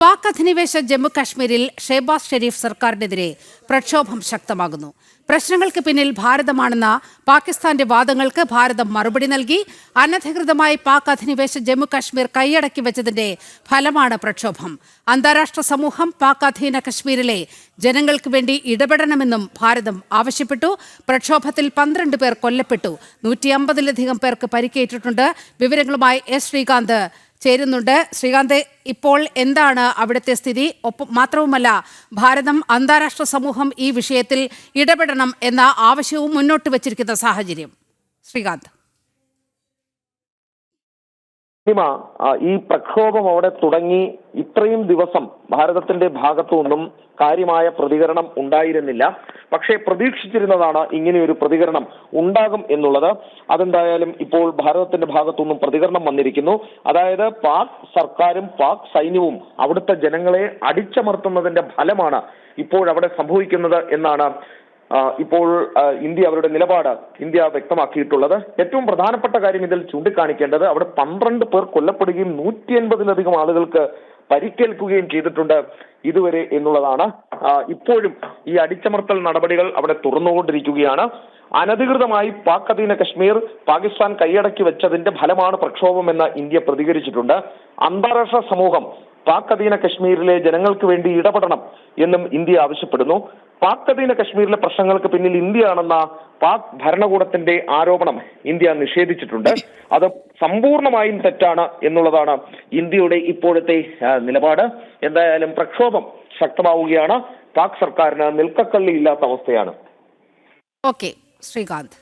പാക് അധിനിവേശ ജമ്മു കാശ്മീരിൽ ഷെഹബാസ് ഷെരീഫ് സർക്കാരിനെതിരെ പ്രക്ഷോഭം ശക്തമാകുന്നു. പ്രശ്നങ്ങൾക്ക് പിന്നിൽ ഭാരതമാണെന്ന പാകിസ്ഥാന്റെ വാദങ്ങൾക്ക് ഭാരതം മറുപടി നൽകി. അനധികൃതമായി പാക് അധിനിവേശ ജമ്മു കാശ്മീർ കൈയടക്കി വെച്ചതിന്റെ ഫലമാണ് പ്രക്ഷോഭം. അന്താരാഷ്ട്ര സമൂഹം പാക് അധീന കശ്മീരിലെ ജനങ്ങൾക്ക് വേണ്ടി ഇടപെടണമെന്നും ഭാരതം ആവശ്യപ്പെട്ടു. പ്രക്ഷോഭത്തിൽ 12 പേർ കൊല്ലപ്പെട്ടു, 150-ലധികം പേർക്ക് പരിക്കേറ്റിട്ടുണ്ട്. വിവരങ്ങളുമായി എസ് ശ്രീകാന്ത് ചേരുന്നുണ്ട്. ശ്രീകാന്ത്, ഇപ്പോൾ എന്താണ് അവിടുത്തെ സ്ഥിതി? മാത്രവുമല്ല, ഭാരതം അന്താരാഷ്ട്ര സമൂഹം ഈ വിഷയത്തിൽ ഇടപെടണം എന്ന ആവശ്യവും മുന്നോട്ട് വച്ചിരിക്കുന്ന സാഹചര്യം. ശ്രീകാന്ത്, ഈ പ്രക്ഷോഭം അവിടെ തുടങ്ങി ഇത്രയും ദിവസം ഭാരതത്തിന്റെ ഭാഗത്തു നിന്നും കാര്യമായ പ്രതികരണം ഉണ്ടായിരുന്നില്ല. പക്ഷേ പ്രതീക്ഷിച്ചിരുന്നതാണ് ഇങ്ങനെയൊരു പ്രതികരണം ഉണ്ടാകും എന്നുള്ളത്. അതെന്തായാലും ഇപ്പോൾ ഭാരതത്തിന്റെ ഭാഗത്തുനിന്നും പ്രതികരണം വന്നിരിക്കുന്നു. അതായത് പാക് സർക്കാരും പാക് സൈന്യവും അവിടുത്തെ ജനങ്ങളെ അടിച്ചമർത്തുന്നതിന്റെ ഫലമാണ് ഇപ്പോഴവിടെ സംഭവിക്കുന്നത് എന്നാണ് ഇപ്പോൾ ഇന്ത്യ അവരുടെ നിലപാട് വ്യക്തമാക്കിയിട്ടുള്ളത്. ഏറ്റവും പ്രധാനപ്പെട്ട കാര്യം ഇതിൽ ചൂണ്ടിക്കാണിക്കേണ്ടത് അവിടെ 12 പേർ കൊല്ലപ്പെടുകയും 180-ലധികം ആളുകൾക്ക് പരിക്കേൽക്കുകയും ചെയ്തിട്ടുണ്ട് ഇതുവരെ എന്നുള്ളതാണ്. ഇപ്പോഴും ഈ അടിച്ചമർത്തൽ നടപടികൾ അവിടെ തുറന്നുകൊണ്ടിരിക്കുകയാണ്. അനധികൃതമായി പാക് അധീന കശ്മീർ പാകിസ്ഥാൻ കൈയടക്കി വെച്ചതിന്റെ ഫലമാണ് പ്രക്ഷോഭമെന്ന് ഇന്ത്യ പ്രതികരിച്ചിട്ടുണ്ട്. അന്താരാഷ്ട്ര സമൂഹം പാക് അധീന കശ്മീരിലെ ജനങ്ങൾക്ക് വേണ്ടി ഇടപെടണം എന്നും ഇന്ത്യ ആവശ്യപ്പെടുന്നു. പാക് അധീന കശ്മീരിലെ പ്രശ്നങ്ങൾക്ക് പിന്നിൽ ഇന്ത്യയാണെന്ന പാക് ഭരണകൂടത്തിന്റെ ആരോപണം ഇന്ത്യ നിഷേധിച്ചിട്ടുണ്ട്. അത് സമ്പൂർണമായും തെറ്റാണ് എന്നുള്ളതാണ് ഇന്ത്യയുടെ ഇപ്പോഴത്തെ നിലപാട്. എന്തായാലും പ്രക്ഷോഭം ശക്തമാവുകയാണ്. പാക് സർക്കാരിന് നിൽക്കക്കള്ളിയില്ലാത്ത അവസ്ഥയാണ്. ഓക്കെ ശ്രീകാന്ത്.